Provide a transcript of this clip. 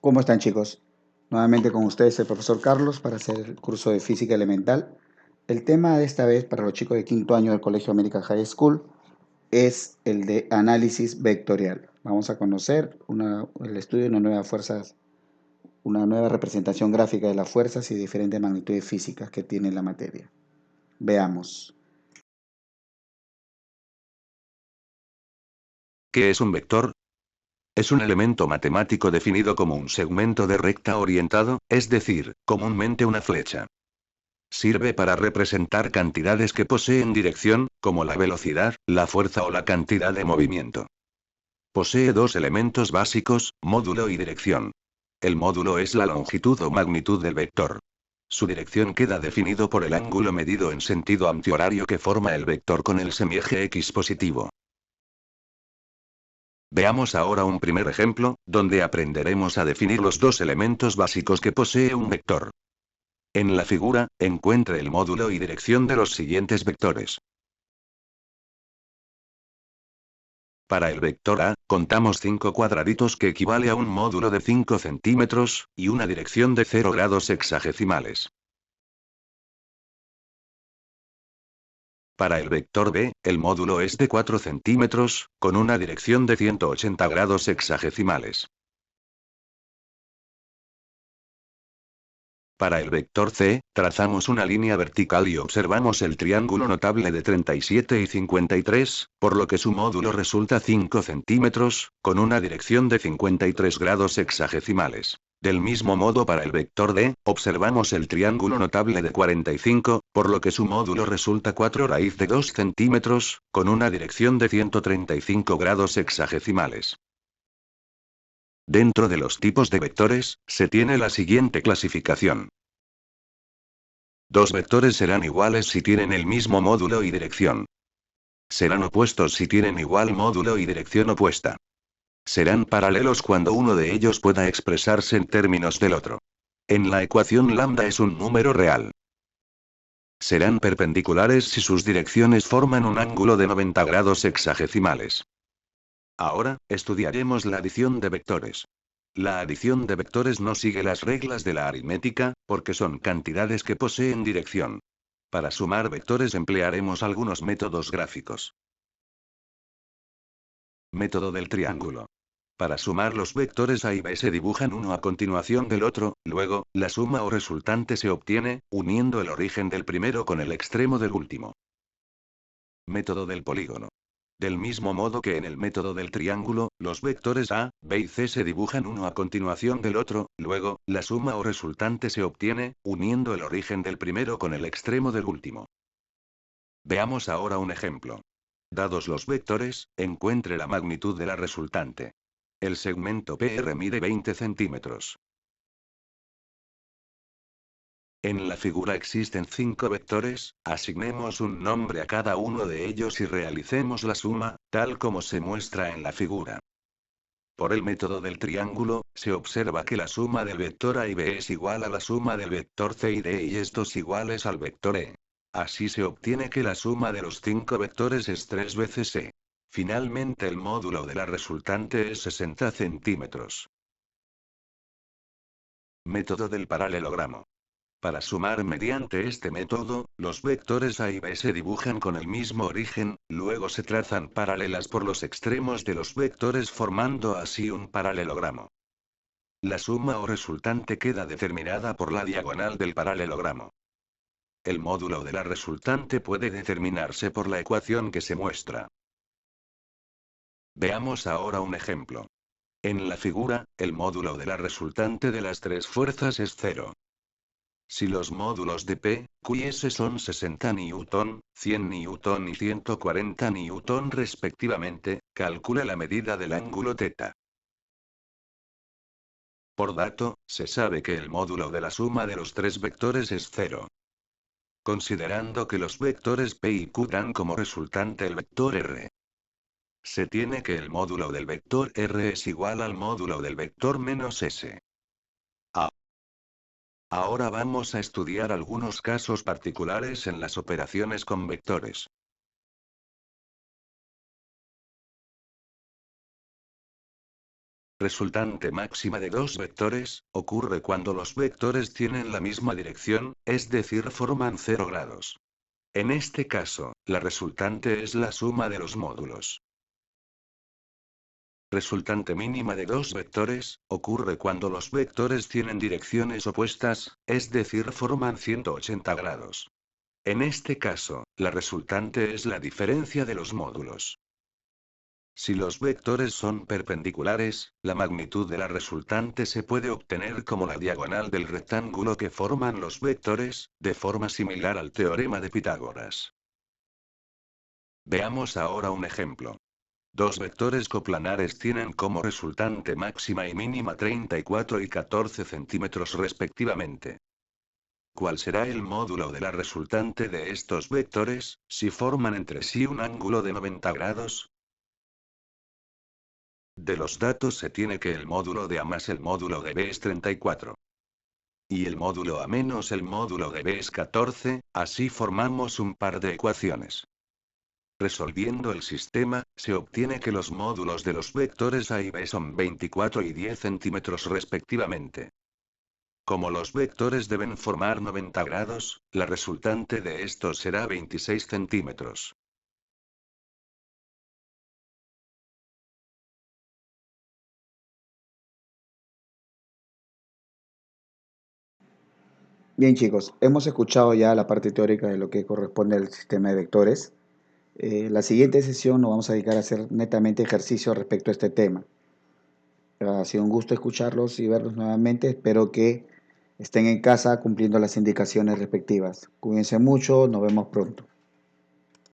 ¿Cómo están, chicos? Nuevamente con ustedes el profesor Carlos para hacer el curso de física elemental. El tema de esta vez para los chicos de quinto año del Colegio American High School es el de análisis vectorial. Vamos a conocer el estudio de una nueva representación gráfica de las fuerzas y diferentes magnitudes físicas que tiene la materia. Veamos. ¿Qué es un vector? Es un elemento matemático definido como un segmento de recta orientado, es decir, comúnmente una flecha. Sirve para representar cantidades que poseen dirección, como la velocidad, la fuerza o la cantidad de movimiento. Posee dos elementos básicos, módulo y dirección. El módulo es la longitud o magnitud del vector. Su dirección queda definido por el ángulo medido en sentido antihorario que forma el vector con el semieje x positivo. Veamos ahora un primer ejemplo, donde aprenderemos a definir los dos elementos básicos que posee un vector. En la figura, encuentre el módulo y dirección de los siguientes vectores. Para el vector A, contamos 5 cuadraditos que equivale a un módulo de 5 centímetros, y una dirección de 0 grados hexagesimales. Para el vector B, el módulo es de 4 centímetros, con una dirección de 180 grados hexagesimales. Para el vector C, trazamos una línea vertical y observamos el triángulo notable de 37 y 53, por lo que su módulo resulta 5 centímetros, con una dirección de 53 grados hexagesimales. Del mismo modo para el vector D, observamos el triángulo notable de 45, por lo que su módulo resulta 4 raíz de 2 centímetros, con una dirección de 135 grados hexagesimales. Dentro de los tipos de vectores, se tiene la siguiente clasificación. Dos vectores serán iguales si tienen el mismo módulo y dirección. Serán opuestos si tienen igual módulo y dirección opuesta. Serán paralelos cuando uno de ellos pueda expresarse en términos del otro. En la ecuación lambda es un número real. Serán perpendiculares si sus direcciones forman un ángulo de 90 grados hexagesimales. Ahora, estudiaremos la adición de vectores. La adición de vectores no sigue las reglas de la aritmética, porque son cantidades que poseen dirección. Para sumar vectores emplearemos algunos métodos gráficos. Método del triángulo. Para sumar los vectores A y B se dibujan uno a continuación del otro, luego, la suma o resultante se obtiene, uniendo el origen del primero con el extremo del último. Método del polígono. Del mismo modo que en el método del triángulo, los vectores A, B y C se dibujan uno a continuación del otro, luego, la suma o resultante se obtiene, uniendo el origen del primero con el extremo del último. Veamos ahora un ejemplo. Dados los vectores, encuentre la magnitud de la resultante. El segmento PR mide 20 centímetros. En la figura existen 5 vectores, asignemos un nombre a cada uno de ellos y realicemos la suma, tal como se muestra en la figura. Por el método del triángulo, se observa que la suma del vector A y B es igual a la suma del vector C y D y estos iguales al vector E. Así se obtiene que la suma de los 5 vectores es 3 veces E. Finalmente el módulo de la resultante es 60 centímetros. Método del paralelogramo. Para sumar mediante este método, los vectores A y B se dibujan con el mismo origen, luego se trazan paralelas por los extremos de los vectores formando así un paralelogramo. La suma o resultante queda determinada por la diagonal del paralelogramo. El módulo de la resultante puede determinarse por la ecuación que se muestra. Veamos ahora un ejemplo. En la figura, el módulo de la resultante de las tres fuerzas es 0. Si los módulos de P, Q y S son 60 newton, 100 newton y 140 newton respectivamente, calcula la medida del ángulo θ. Por dato, se sabe que el módulo de la suma de los tres vectores es 0. Considerando que los vectores P y Q dan como resultante el vector R. Se tiene que el módulo del vector R es igual al módulo del vector menos S. Ahora vamos a estudiar algunos casos particulares en las operaciones con vectores. Resultante máxima de dos vectores, ocurre cuando los vectores tienen la misma dirección, es decir, forman 0 grados. En este caso, la resultante es la suma de los módulos. Resultante mínima de dos vectores, ocurre cuando los vectores tienen direcciones opuestas, es decir, forman 180 grados. En este caso, la resultante es la diferencia de los módulos. Si los vectores son perpendiculares, la magnitud de la resultante se puede obtener como la diagonal del rectángulo que forman los vectores, de forma similar al teorema de Pitágoras. Veamos ahora un ejemplo. Dos vectores coplanares tienen como resultante máxima y mínima 34 y 14 centímetros respectivamente. ¿Cuál será el módulo de la resultante de estos vectores, si forman entre sí un ángulo de 90 grados? De los datos se tiene que el módulo de A más el módulo de B es 34. Y el módulo A menos el módulo de B es 14, así formamos un par de ecuaciones. Resolviendo el sistema, se obtiene que los módulos de los vectores A y B son 24 y 10 centímetros respectivamente. Como los vectores deben formar 90 grados, la resultante de estos será 26 centímetros. Bien chicos, hemos escuchado ya la parte teórica de lo que corresponde al sistema de vectores. La siguiente sesión nos vamos a dedicar a hacer netamente ejercicio respecto a este tema. Ha sido un gusto escucharlos y verlos nuevamente. Espero que estén en casa cumpliendo las indicaciones respectivas. Cuídense mucho, nos vemos pronto.